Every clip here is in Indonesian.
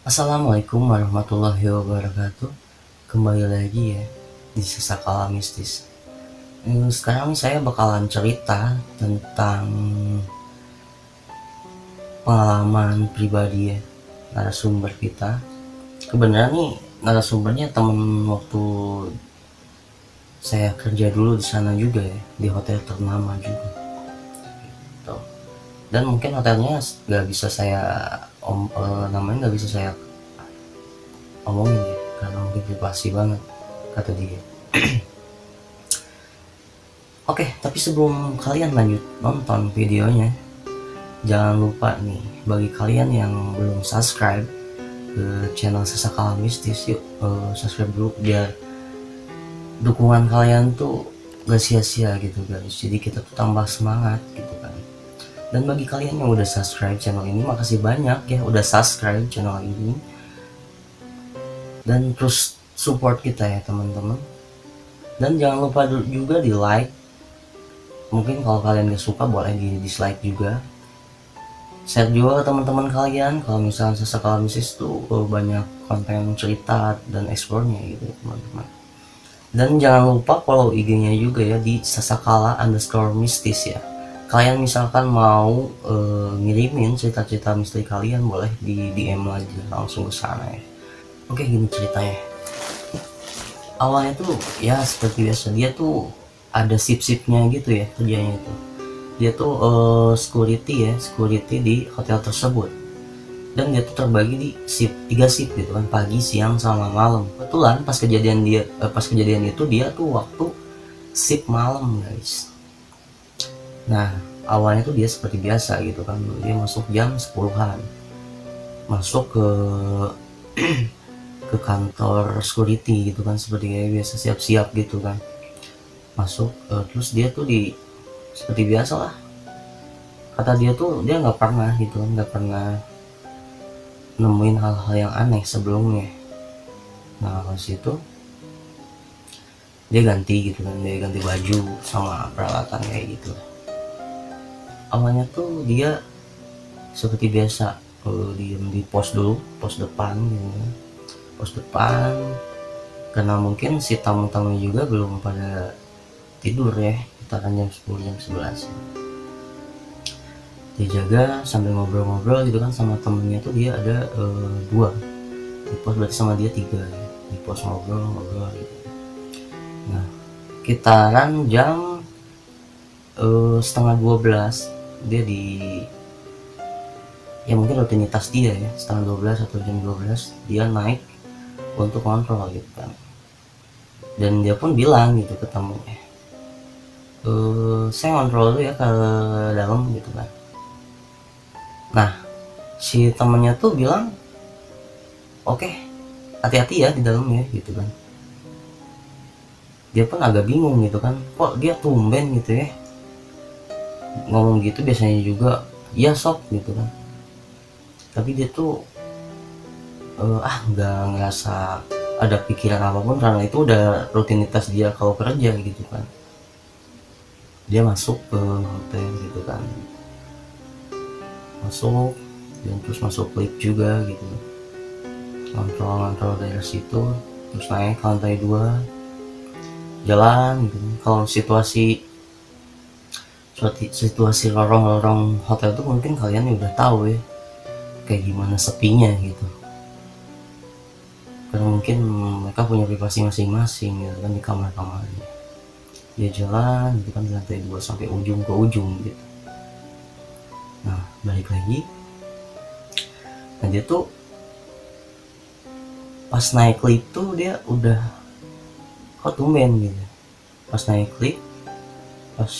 Assalamualaikum warahmatullahi wabarakatuh. Kembali lagi ya di Sesakala Mistis. Sekarang saya bakalan cerita tentang pengalaman pribadi ya narasumber kita. Kebenaran nih narasumbernya temen waktu saya kerja dulu di sana juga ya, di hotel ternama juga. Gitu. Dan mungkin hotelnya nggak bisa saya namanya nggak bisa saya omongin ya, karena mungkin privasi banget kata dia. Oke, tapi sebelum kalian lanjut nonton videonya, jangan lupa nih bagi kalian yang belum subscribe ke channel Sesakala Mistis, yuk subscribe dulu biar dukungan kalian tuh gak sia-sia gitu guys. Jadi kita tuh tambah semangat gitu kan. Dan bagi kalian yang udah subscribe channel ini, makasih banyak ya udah subscribe channel ini. Dan terus support kita ya teman-teman. Dan jangan lupa juga di like. Mungkin kalau kalian gak suka boleh di dislike juga. Share juga ke teman-teman kalian kalau misalnya Sesakala Mistis tuh banyak konten cerita dan explore-nya gitu teman-teman. Dan jangan lupa follow IG-nya juga ya di sesakala_mistis ya. Kalian misalkan mau ngirimin cerita-cerita misteri kalian, boleh di DM aja langsung ke sana ya. Oke, gini ceritanya. Awalnya tuh ya seperti biasa, dia tuh ada sip-sipnya gitu ya kerjanya itu. Dia tuh security di hotel tersebut. Dan dia tuh terbagi di tiga shift gitu kan, pagi, siang, sama malam. Kebetulan pas kejadian itu dia tuh waktu shift malam guys. Nah awalnya tuh dia seperti biasa gitu kan, dia masuk jam 10-an, masuk ke kantor security gitu kan, seperti kayak biasa siap-siap gitu kan, masuk terus dia tuh seperti biasa lah, kata dia tuh dia nggak pernah gitu kan, nggak pernah nemuin hal-hal yang aneh sebelumnya. Nah pas itu dia ganti gitu kan, dia ganti baju sama peralatan kayak gitu. Awalnya tuh dia seperti biasa diem di pos dulu, pos depan gitu kan, pos depan, karena mungkin si tamu-tamu juga belum pada tidur ya, sekitaran jam 10 jam 11. Dia jaga sambil ngobrol-ngobrol gitu kan sama temennya tuh, dia ada dua di pos, berarti sama dia tiga ya, di pos ngobrol-ngobrol gitu. Nah kitaran jam setengah 12 dia ya mungkin rutinitas dia ya, setengah 12 atau jam 12 dia naik untuk kontrol gitu kan. Dan dia pun bilang gitu ke tamunya, saya kontrol dulu ya ke dalam gitu kan. Nah si temennya tuh bilang oke, hati-hati ya di dalam ya gitu kan. Dia pun agak bingung gitu kan, kok dia tumben gitu ya ngomong gitu, biasanya juga ya sok gitu kan. Tapi dia tuh nggak ngerasa ada pikiran apapun, karena itu udah rutinitas dia kalau kerja gitu kan. Dia masuk ke hotel gitu kan, masuk dan terus masuk lift juga gitu, kontrol dari situ, terus naik ke lantai 2 jalan gitu. Kalau situasi lorong-lorong hotel tuh mungkin kalian udah tahu ya kayak gimana sepinya gitu, karena mungkin mereka punya privasi masing-masing gitu kan di kamar-kamarnya. Dia jalan gitu kan di lantai 2 sampai ujung ke ujung gitu. Nah balik lagi, nah dia tuh pas naik lift tuh dia udah kok tumben gitu. Pas naik lift, pas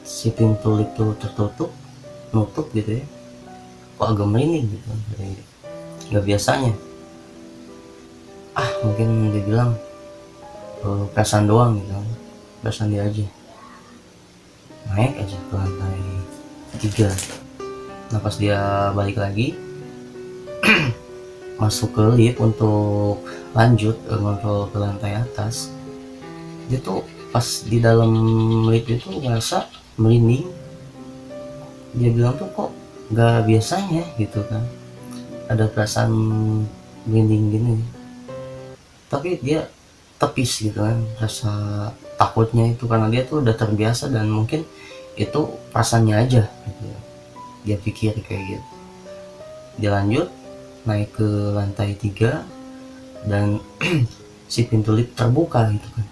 si pintu lift tuh tertutup, nutup gitu ya, kok agak merinding gitu kan, nggak biasanya. Mungkin dia bilang perasaan doang gitu, perasaan dia aja. Naik aja ke lantai 3. Nah pas dia balik lagi masuk ke lift untuk lanjut ngontrol ke lantai atas, dia tuh pas di dalam lift itu ngerasa merinding. Dia bilang tuh kok nggak biasanya gitu kan, ada perasaan merinding gini, tapi dia tepis gitu kan rasa takutnya itu, karena dia tuh udah terbiasa dan mungkin itu perasaannya aja gitu. Dia pikir kayak gitu. Dia lanjut naik ke lantai 3 dan si pintu lift terbuka gitu kan.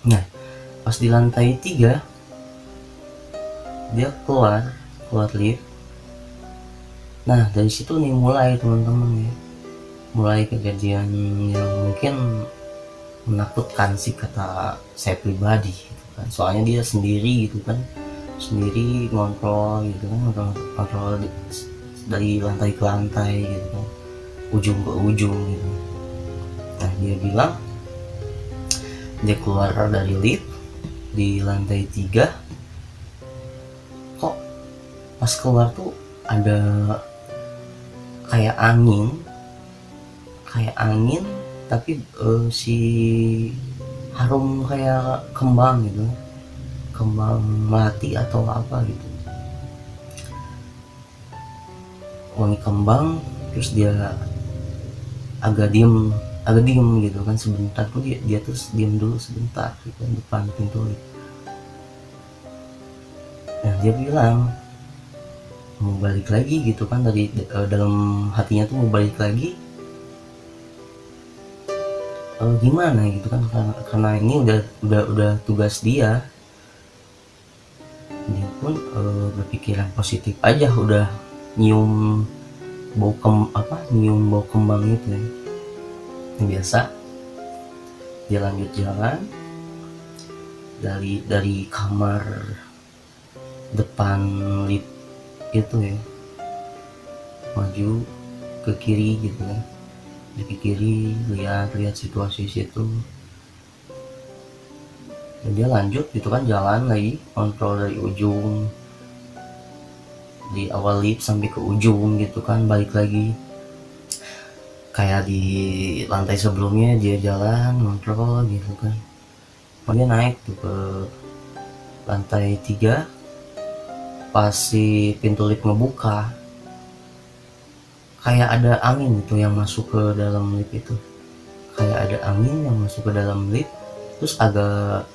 Nah pas di lantai 3 dia keluar lift. Nah dari situ nih mulai teman-teman ya, mulai kejadian yang mungkin menakutkan sih kata saya pribadi gitu kan. Soalnya dia sendiri gitu kan, sendiri ngontrol gitu kan, ngontrol dari lantai ke lantai gitu kan, ujung ke ujung gitu. Nah dia bilang dia keluar dari lift di lantai 3, kok pas keluar tuh ada kayak angin tapi si harum kayak kembang gitu, kembang melati atau apa gitu, wangi kembang. Terus dia agak diem gitu kan sebentar tuh, dia tuh diem dulu sebentar gitu kan depan pintu lift. Nah dia bilang mau balik lagi gitu kan, dari dalam hatinya tuh mau balik lagi, gimana gitu kan, karena ini udah tugas dia. Dia pun berpikiran positif aja, udah nyium nyium bau kembang itu ya. Biasa dia lanjut jalan dari kamar depan lift itu ya, maju ke kiri gitu ya, di kiri lihat situasi situ. Dan dia lanjut gitu kan, jalan lagi, kontrol dari ujung di awal lift sampai ke ujung gitu kan, balik lagi kayak di lantai sebelumnya dia jalan kontrol gitu kan. Dia naik tuh ke lantai 3, pas si pintu lift ngebuka kayak ada angin gitu yang masuk ke dalam lift itu, kayak ada angin yang masuk ke dalam lift, terus agak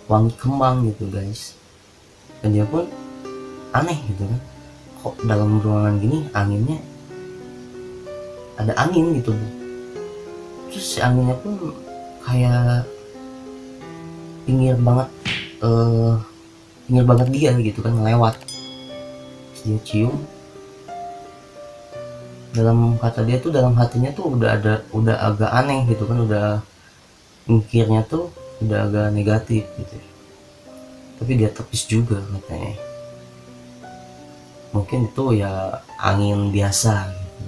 wangi kembang gitu guys. Dan dia pun aneh gitu kan, kok dalam ruangan gini anginnya ada angin gitu. Terus si anginnya pun kayak pinggir banget dia gitu kan, ngelewat. Terus dia cium, dalam kata dia tuh, dalam hatinya tuh udah agak aneh gitu kan, udah mikirnya tuh udah agak negatif gitu. Tapi dia tepis juga katanya, mungkin itu ya angin biasa gitu.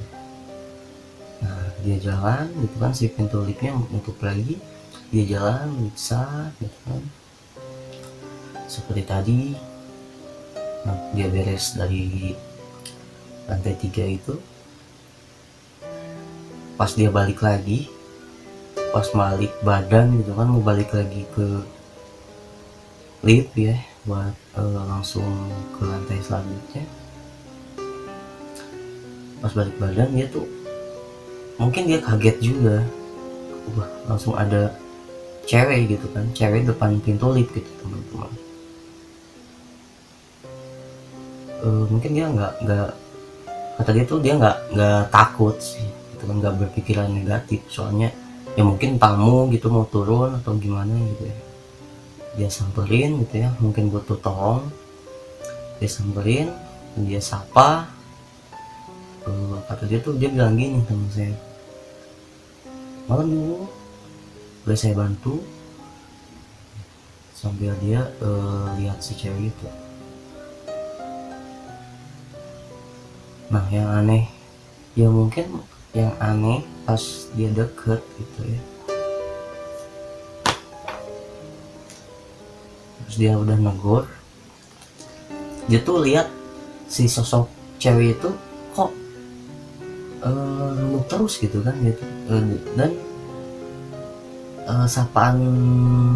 Nah dia jalan gitu kan, si pintu liftnya nutup lagi, dia jalan bisa gitu kan seperti tadi. Nah dia beres dari lantai 3 itu, pas dia balik lagi, pas balik badan gitu kan, mau balik lagi ke lift ya buat langsung ke lantai selanjutnya. Pas balik badan dia tuh mungkin dia kaget juga, wah langsung ada cewek gitu kan, cewek depan pintu lift gitu teman-teman. Mungkin dia nggak kata dia tuh dia nggak takut sih gitu kan, nggak berpikiran negatif, soalnya ya mungkin tamu gitu mau turun atau gimana gitu ya. Dia samperin gitu ya, mungkin butuh tolong, dia samperin, dia sapa. Kata dia tuh, dia bilang gini teman saya, malam dulu boleh saya bantu, sambil dia lihat si cewek itu. Nah yang aneh, ya mungkin yang aneh pas dia deket gitu ya, terus dia udah negor, dia tuh lihat si sosok cewek itu kok nunduk terus gitu kan gitu. Dan sapaan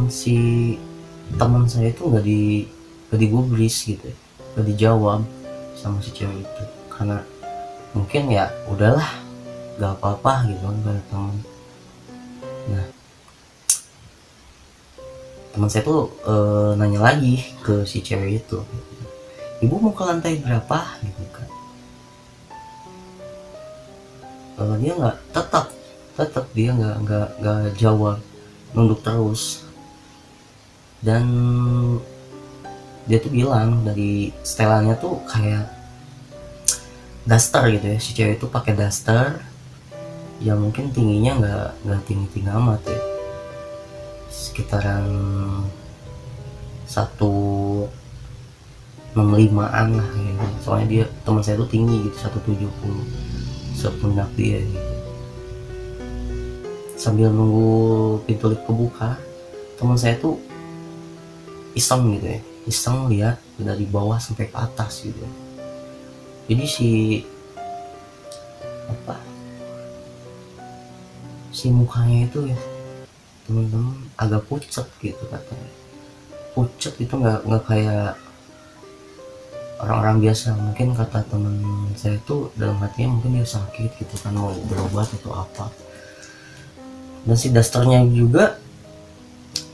si teman saya itu nggak digubris gitu ya, nggak dijawab sama si cewek itu, karena mungkin ya udahlah gak apa-apa gitu kan kata teman. Nah teman saya tuh nanya lagi ke si cewek itu, ibu mau ke lantai berapa gitu kan. Dia nggak, tetap dia nggak jawab, nunduk terus. Dan dia tuh bilang dari setelannya tuh kayak daster gitu ya, si cewek itu pakai daster yang mungkin tingginya nggak tinggi amat ya, sekitaran 165-an lah gitu. Soalnya dia teman saya tuh tinggi gitu, 170, sepundak dia gitu. Sambil nunggu pintu lift kebuka, teman saya tuh iseng gitu ya, iseng lihat dari bawah sampai ke atas gitu. Jadi si mukanya itu ya teman-teman agak pucat gitu katanya. Pucat itu nggak kayak orang-orang biasa. Mungkin kata teman saya tuh dalam hatinya mungkin dia sakit gitu kan, mau berobat atau apa. Dan si dasternya juga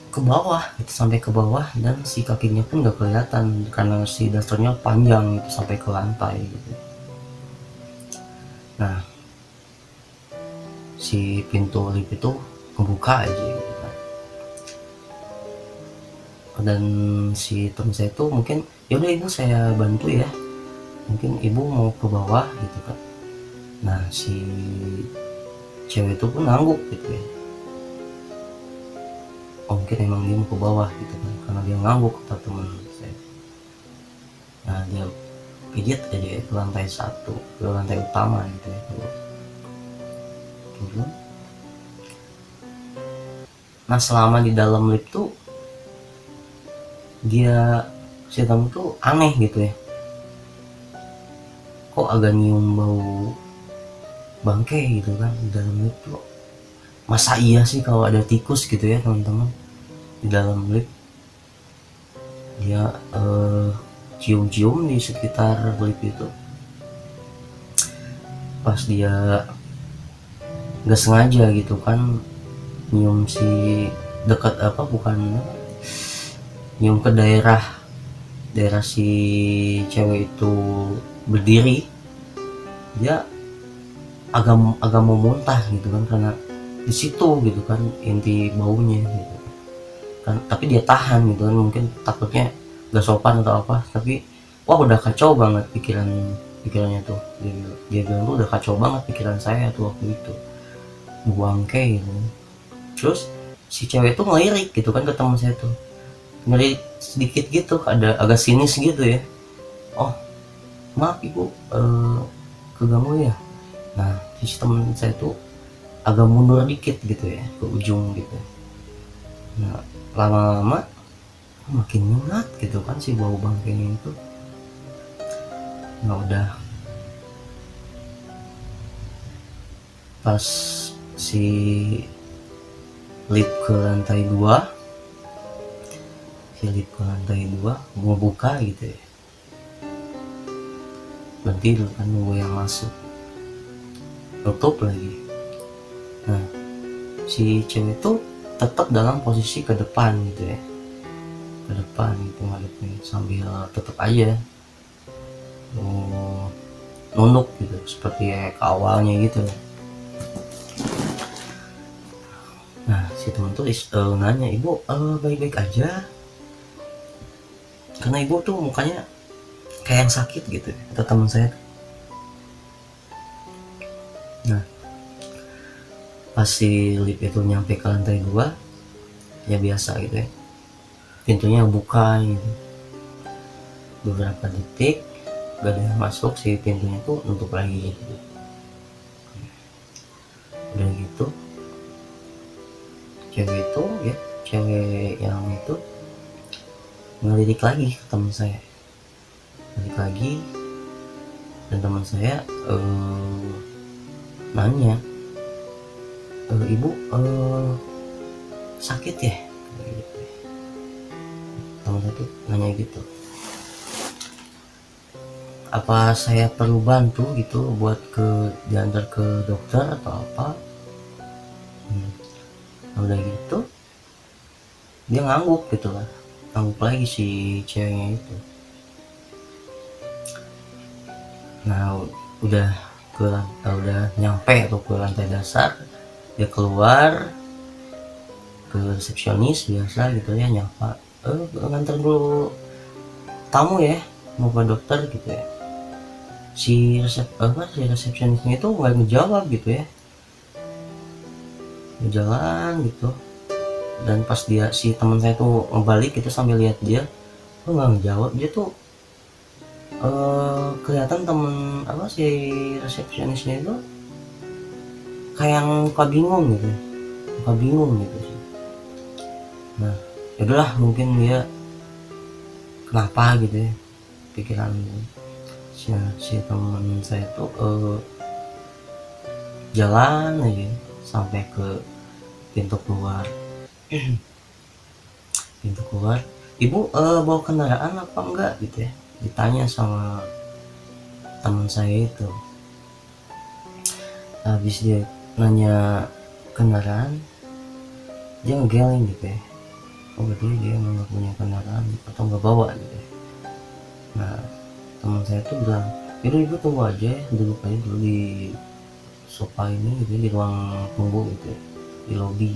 ke bawah gitu, sampai ke bawah, dan si kakinya pun nggak kelihatan karena si dasternya panjang gitu sampai ke lantai gitu. Nah si pintu lift itu kebuka aja gitu kan. Dan si teman saya tuh mungkin yaudah ibu saya bantu ya, mungkin ibu mau ke bawah gitu kan. Nah si cewek itu pun ngangguk gitu ya, oh mungkin emang dia mau ke bawah gitu kan, karena dia ngangguk kata teman saya. Nah dia pijit aja ya ke lantai 1, ke lantai utama gitu ya, turun. Nah selama di dalam lift tuh dia, si tamu tuh aneh gitu ya, kok agak nyium bau bangke gitu kan di dalam lift tuh. Masa iya sih kalau ada tikus gitu ya teman-teman di dalam lift. Dia cium-cium di sekitar lift itu. Pas dia nggak sengaja gitu kan nyium si dekat apa, bukan nyium ke daerah si cewek itu berdiri, dia agak mau muntah gitu kan, karena di situ gitu kan inti baunya gitu kan. Tapi dia tahan gitu kan, mungkin takutnya gak sopan atau apa. Tapi wah udah kacau banget pikirannya tuh. Dia bilang tuh udah kacau banget pikiran saya tuh waktu itu, buangke gitu. Terus si cewek tuh ngelirik gitu kan ke teman saya tuh, ngelirik sedikit gitu, ada agak sinis gitu ya. Oh maaf ibu, keganggu ya. Nah si teman saya tuh agak mundur dikit gitu ya ke ujung gitu. Nah lama-lama makin nyengat gitu kan si bau bangkainya itu. Nah udah pas si lift ke lantai 2, mau buka gitu ya, berhenti dulu kan nunggu yang masuk, tutup lagi. Nah si cewek tuh tetap dalam posisi ke depan gitu ya, ke depan gitu ngadepin, sambil tetap aja nunduk gitu seperti ke awalnya gitu. Nah si teman tuh nanya, ibu baik-baik aja, karena ibu tuh mukanya kayak yang sakit gitu kata teman saya. Nah pas si lift itu nyampe ke lantai 2 ya biasa gitu ya, pintunya buka gitu. Beberapa detik gak ada yang masuk, si pintunya tuh nutup lagi gitu. Udah gitu cewek yang itu ngelirik lagi ke teman saya, ngelirik lagi. Dan teman saya nanya, ibu sakit ya gitu. Teman saya tuh nanya gitu. apa saya perlu bantu gitu buat diantar ke dokter atau apa. Udah gitu dia ngangguk gitu lah, ngangguk lagi si ceweknya itu. Nah udah udah nyampe tuh ke lantai dasar, dia keluar ke resepsionis biasa gitu ya, nyapa, nganter dulu tamu ya, mau ke dokter gitu ya. Si resepsionisnya itu nggak ngejawab gitu ya, jalan gitu. Dan pas si teman saya tuh ngebalik gitu sambil lihat dia, nggak ngejawab. Dia tuh kelihatan si resepsionisnya itu kayak yang muka bingung gitu, sih. Nah yaudahlah, mungkin dia kenapa gitu ya, pikiran si teman saya tuh jalan aja sampai ke pintu keluar. Ibu bawa kendaraan apa enggak gitu ya, ditanya sama teman saya itu. Habis dia nanya kendaraan, dia ngegeleng gitu ya, berarti dia nggak punya kendaraan atau nggak bawa gitu ya. Nah teman saya tuh bilang, ibu tunggu aja, duduk aja dulu di sofa ini gitu, di ruang tunggu gitu ya, di lobi.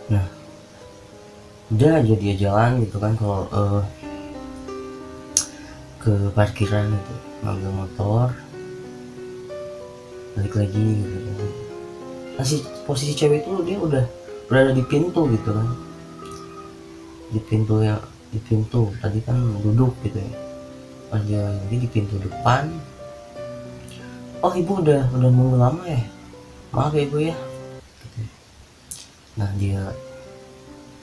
Nah udah aja dia jalan gitu kan, kalau ke parkiran gitu, ngambil motor, balik lagi gitu kan. Masih posisi cewek itu dia udah berada di pintu gitu kan, di pintu tadi kan duduk gitu ya, pas dia lagi di pintu depan. Oh ibu udah nunggu lama ya, maaf ya ibu ya. Nah dia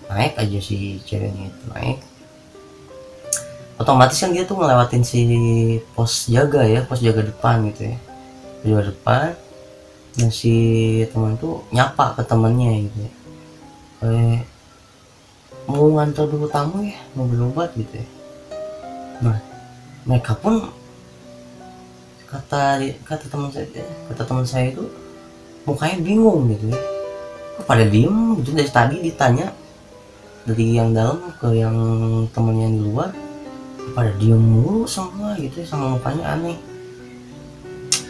naik aja, si ceweknya itu naik, otomatis kan dia tuh ngelewatin si pos jaga depan gitu ya, jaga depan. Dan si teman tuh nyapa ke temennya gitu ya, mau ngantar dulu tamu ya, mau berobat gitu ya. Nah mereka pun kata teman saya itu mukanya bingung gitu ya, kok pada diem gitu. Dari tadi ditanya, dari yang dalam ke yang temennya di luar, pada diem mulu semua gitu ya, sama mukanya aneh.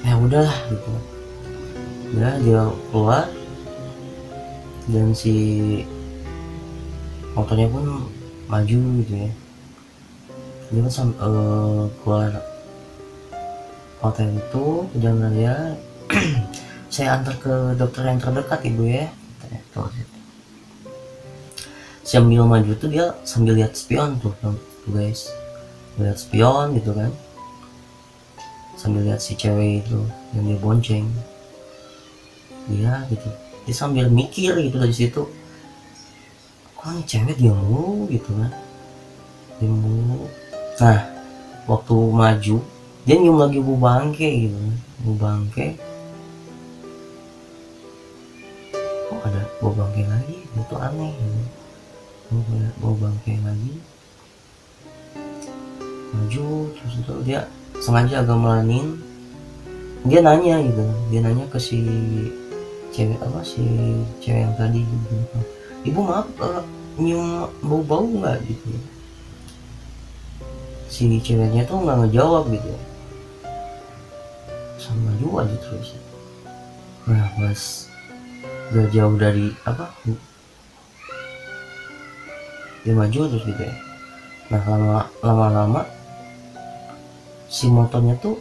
Ya udahlah gitu ya, dia keluar dan si motornya pun maju gitu ya. Dia kan keluar hotel itu ke jalan raya. Saya antar ke dokter yang terdekat ibu ya, sambil maju tuh dia sambil lihat spion tuh guys, lihat spion gitu kan, sambil lihat si cewek itu yang dia bonceng dia gitu. Dia sambil mikir gitu dari situ, kok ini cewek dia mulu gitu kan, dia mulu. Nah waktu maju dia nyium lagi bau bangke gitu, bau bangke. Kok ada bau bangke lagi, itu aneh gitu. Bau bangke lagi, maju terus itu dia sengaja agak melanin. Dia nanya ke si cewek yang tadi gitu, ibu maaf nyium bau-bau nggak gitu. Si ceweknya tuh nggak ngejawab gitu, sama maju aja terus. Nah pas udah jauh dari dia maju terus gitu ya. Nah lama-lama si motornya tuh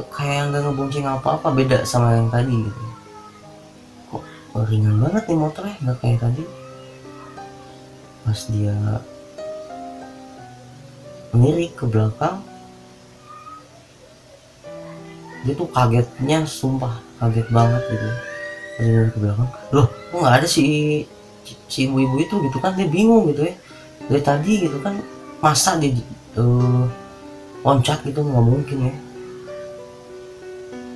kayak nggak ngebonceng apa-apa, beda sama yang tadi gitu. Kok ringan banget nih motornya, nggak kayak tadi. Pas dia melirik ke belakang, dia tuh kagetnya, sumpah kaget banget gitu. Pas dia ke belakang, loh kok nggak ada si ibu-ibu itu gitu kan. Dia bingung gitu ya, dari tadi gitu kan, masa dia loncat gitu, nggak mungkin ya.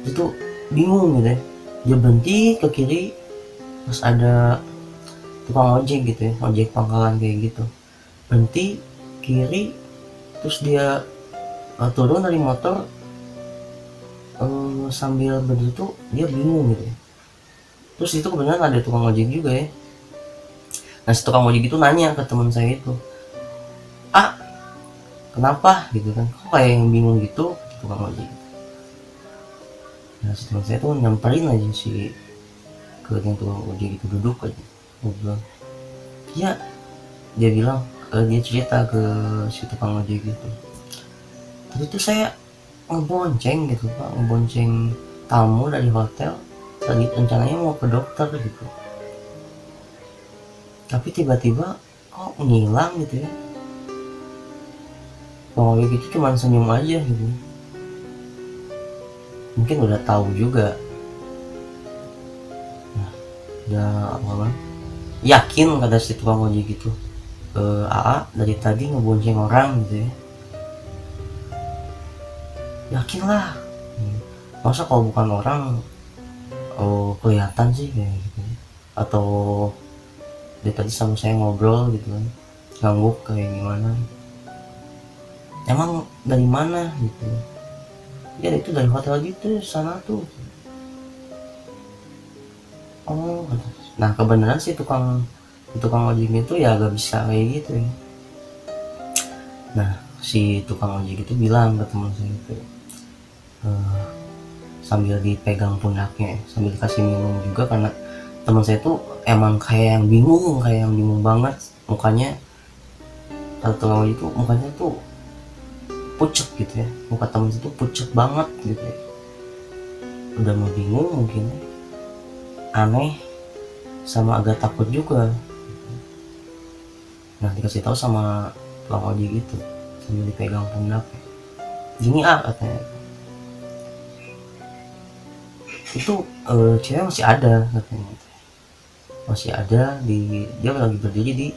Dia tuh bingung gitu ya. Dia berhenti ke kiri, pas ada tukang ojek gitu ya, ojek pangkalan kayak gitu. berhenti kiri, terus dia turun dari motor, sambil berdiri tuh dia bingung gitu ya. Terus itu kebenaran ada tukang ojek juga ya. Nah si tukang ojek itu nanya ke teman saya itu, ah kenapa gitu kan, kok kayak yang bingung gitu tukang ojek. Nah si teman saya tuh nyamperin aja si ke yang tukang ojek itu, duduk aja ngobrol. Ya dia bilang, dia cerita ke si tukang ojek gitu, tadi tuh saya ngebonceng gitu pak, ngebonceng tamu dari hotel, tadi rencananya mau ke dokter gitu, tapi tiba-tiba kok ngilang gitu ya. Tukang ojek itu cuman senyum aja gitu, mungkin udah tahu juga. Nah udah apa, yakin kata si tukang ojek gitu, AA dari tadi ngebonceng orang gitu ya. Yakin lah, masa kalau bukan orang kelihatan sih kayak gitu ya. Atau dia tadi sama saya ngobrol gitu kan, ngangguk kayak gimana, emang dari mana gitu ya, itu dari hotel gitu sana tuh. Oh nah kebenaran sih tukang ojek itu ya agak bisa kayak gitu ya. Nah si tukang ojek itu bilang ke teman saya itu, sambil dipegang pundaknya, sambil dikasih minum juga, karena teman saya tuh emang kayak yang bingung banget mukanya. Kalau tukang ojek itu mukanya tuh pucet gitu ya, muka teman saya tuh pucet banget gitu ya, udah mau bingung mungkin, aneh sama agak takut juga. Nah dikasih tahu sama tukang ojek gitu sambil dipegang pundaknya, gini katanya, itu cewek masih ada katanya, masih ada dia lagi berdiri di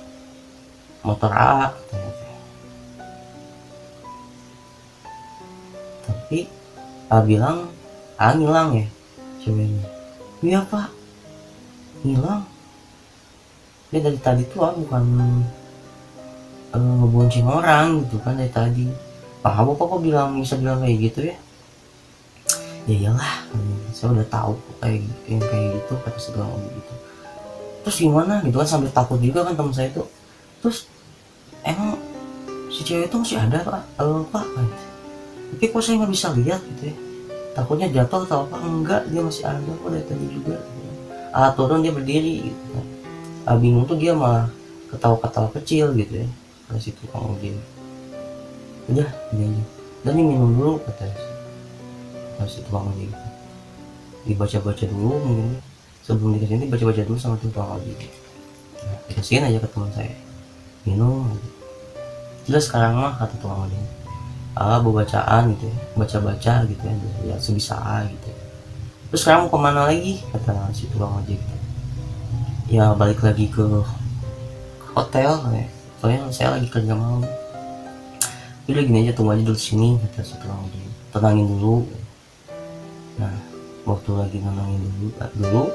motor AA katanya. Tapi bilang ngilang ya ceweknya. Iya pak, ngilang, dia dari tadi tuh bukan ngebonceng orang gitu kan dari tadi. Pak bapak kok bisa bilang kayak gitu ya. Ya iyalah, saya udah tahu kayak gitu kata segala gitu. Terus gimana gitu kan, sambil takut juga kan teman saya tuh. Terus emang si cewek itu masih ada pak, pak tapi kok saya nggak bisa lihat gitu ya, takutnya jatuh atau apa. Enggak, dia masih ada kok dari tadi juga. Turun dia berdiri gitu kan. Bingung tuh dia malah ketawa-ketawa kecil gitu ya dari situ tukang ojek. Udah ini aja, dan ini minum dulu kata si tukang ojek gitu. Dibaca-baca dulu mungkin ya. Sebelum dikasih ini baca-baca dulu sama tukang ojek. Nah, dikasihin aja ke teman saya, minum aja. Jelas sekarang mah kata tukang ojek, bacaan gitu ya, baca-baca gitu ya sebisa gitu. Terus sekarang mau kemana lagi kata si tukang ojek gitu. Ya balik lagi ke hotel ya, soalnya saya lagi kerja malam. Udah gini aja, tunggu aja dulu sini kata si tukang ojek, tenangin dulu. Nah waktu lagi tenangin dulu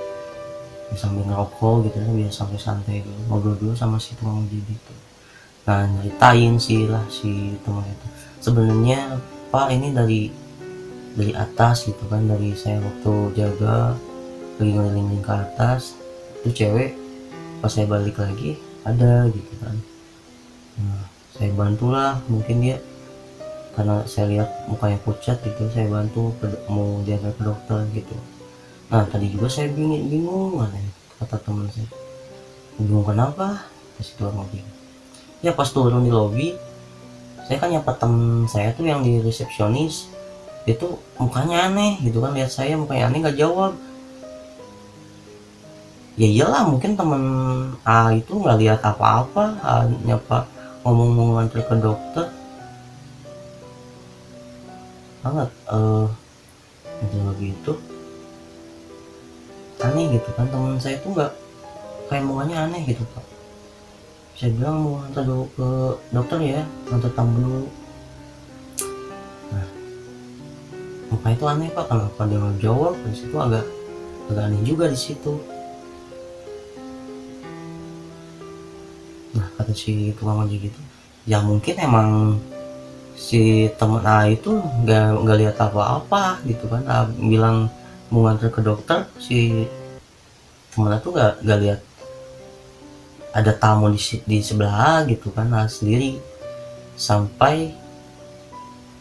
sambil ngerokok gitu ya, biar sampai santai dulu, ngobrol dulu sama si tukang ojek gitu. Nah nyeritain sih lah si teman itu, sebenarnya pak ini dari atas gitu kan, dari saya waktu jaga lagi ngelilingin ke atas, itu cewek pas saya balik lagi ada gitu kan. Nah saya bantulah, mungkin dia karena saya lihat mukanya pucat gitu, saya bantu mau diantar ke dokter gitu. Nah tadi juga saya bingung kata teman saya, bingung kenapa, kasih tukang ojek. Ya pas turun di lobi, saya kan nyapa temen saya tuh yang di resepsionis itu, mukanya aneh gitu kan, lihat saya mukanya aneh nggak jawab. Ya iyalah mungkin temen itu nggak lihat apa-apa, nyapa ngomong nganter ke dokter banget, gitu begitu aneh gitu kan. Temen saya tuh nggak, kayak mukanya aneh gitu pak. Saya bilang mau nganter dulu ke dokter ya, nganter tamu dulu. Nah muka itu aneh pak, kenapa dia nggak jawab, di situ agak aneh juga di situ. Nah kata si tukang ojek gitu, ya mungkin emang si temen A itu nggak lihat apa-apa gitu kan. A bilang mau nganter ke dokter, si temen A tuh nggak lihat ada tamu di sebelah A gitu kan. A sendiri sampai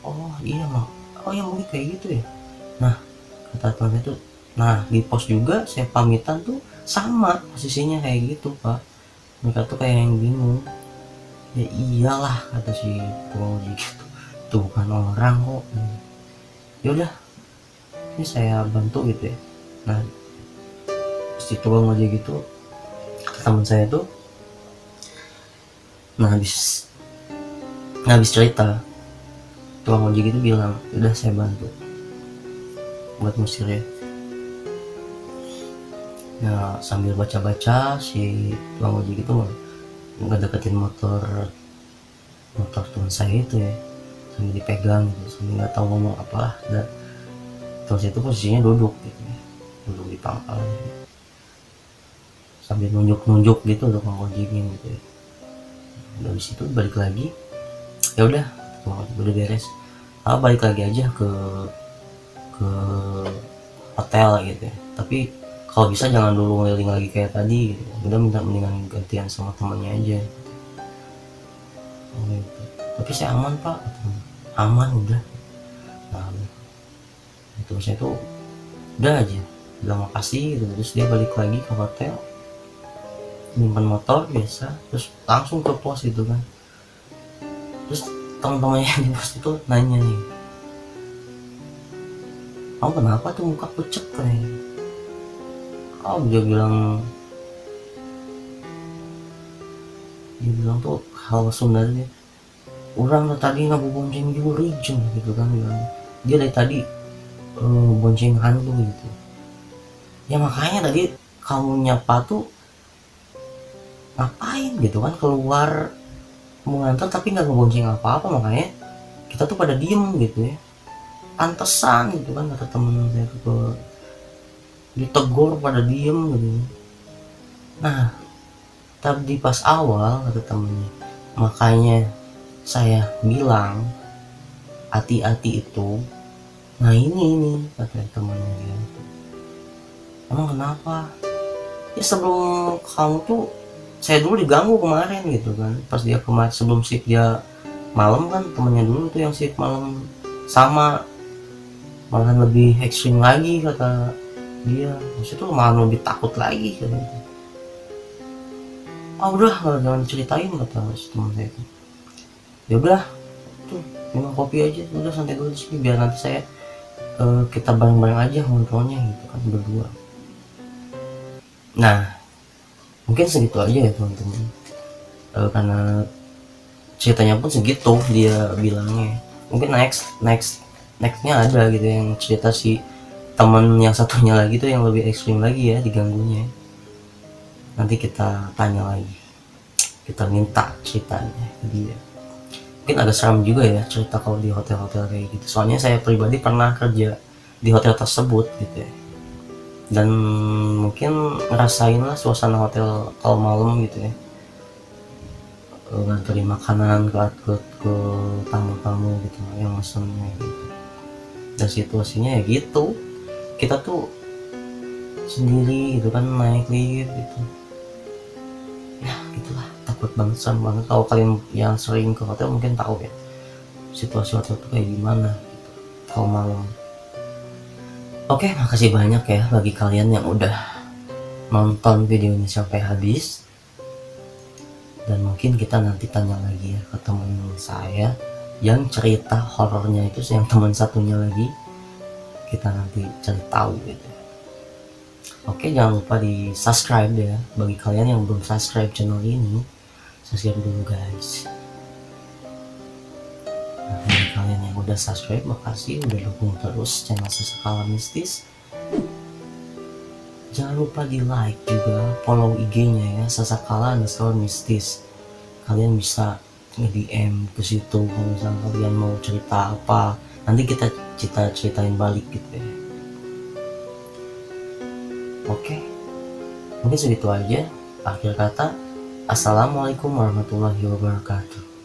oh iya mah, oh ya mungkin kayak gitu ya. Nah kata temen itu, nah di pos juga saya pamitan tuh sama posisinya kayak gitu pak. Mereka tuh kayak yang bingung. Ya iyalah kata si tukang ojek gitu, tuh bukan orang kok. Ya udah, ini saya bantu gitu ya. Nah si tukang ojek gitu, teman saya tuh, nah habis cerita, tukang ojek itu bilang udah saya bantu buat musir ya. Nah sambil baca-baca si tukang ojek itu ngedeketin motor teman saya itu ya, sambil dipegang gitu, sambil nggak tahu ngomong apa. Dan terus itu posisinya duduk gitu ya, duduk di pangkal gitu, sambil nunjuk gitu tukang ojeknya gitu ya. Dari situ balik lagi, ya udah tukang ojek udah beres, balik lagi aja ke hotel gitu ya. Tapi kalau bisa jangan dulu ngeliling lagi kayak tadi gitu. Udah mendingan gantian sama temannya aja gitu. Tapi saya aman pak, aman udah. Nah itu saya tuh udah aja bilang makasih gitu. Terus dia balik lagi ke hotel, nyimpan motor biasa, terus langsung ke pos gitu kan. Terus teman-temannya di pos itu nanya nih, kamu kenapa tuh muka pucet kayak? Oh dia bilang tuh hal Sundanya, orang tadi nggak bonceng juri gitu kan. Bilang dia dari tadi boncengan lu gitu. Ya makanya tadi kamu nyapa tuh ngapain gitu kan, keluar mau nganter tapi nggak ngebonceng apa-apa, makanya kita tuh pada diem gitu ya. Pantesan gitu kan kata temen saya tuh, ditegur pada diem gitu. Nah tapi pas awal kata temennya, makanya saya bilang hati-hati itu. Nah ini kata temennya dia, emang kenapa? Ya sebelum kamu tuh saya dulu diganggu kemarin gitu kan, pas dia kemarin sebelum shift dia malam kan, temennya dulu tuh yang shift malam sama, malahan lebih ekstrim lagi kata dia. Maksudnya tuh malah lebih takut lagi gitu. Udah jangan ceritain kata si teman saya itu. Ya udah tuh minum kopi aja, udah santai dulu di sini biar nanti saya kita bareng-bareng aja ngobrolnya gitu kan berdua. Nah mungkin segitu aja ya teman-teman, karena ceritanya pun segitu dia bilangnya. Mungkin nextnya ada gitu yang cerita si teman yang satunya lagi tuh yang lebih ekstrim lagi ya diganggunya. Nanti kita tanya lagi, kita minta ceritanya ke dia. Mungkin agak seram juga ya cerita kalau di hotel-hotel kayak gitu, soalnya saya pribadi pernah kerja di hotel tersebut gitu ya. Dan mungkin ngerasain lah suasana hotel kalau malam gitu ya, nganterin makanan ke tamu-tamu gitu yang mesennya gitu. Dan situasinya ya gitu, kita tuh sendiri gitu kan naik lift gitu ya, gitulah, takut banget, serem banget. Kalau kalian yang sering ke hotel mungkin tahu ya situasi hotel tuh kayak gimana gitu kalau malam. Oke, makasih banyak ya bagi kalian yang udah nonton video ini sampai habis. Dan mungkin kita nanti tanya lagi ya ke teman saya yang cerita horornya itu, yang teman satunya lagi, kita nanti cari tahu gitu. Oke, jangan lupa di subscribe ya, bagi kalian yang belum subscribe channel ini, subscribe dulu guys. Nah, bagi kalian yang udah subscribe, makasih udah dukung terus channel Sasakala Mistis. Jangan lupa di like juga, follow IG-nya ya, Sasakala_mistis. Kalian bisa nge-DM ke situ kalau misalnya kalian mau cerita apa, nanti kita ceritain balik gitu ya. Oke, mungkin segitu aja. Akhir kata, Assalamualaikum warahmatullahi wabarakatuh.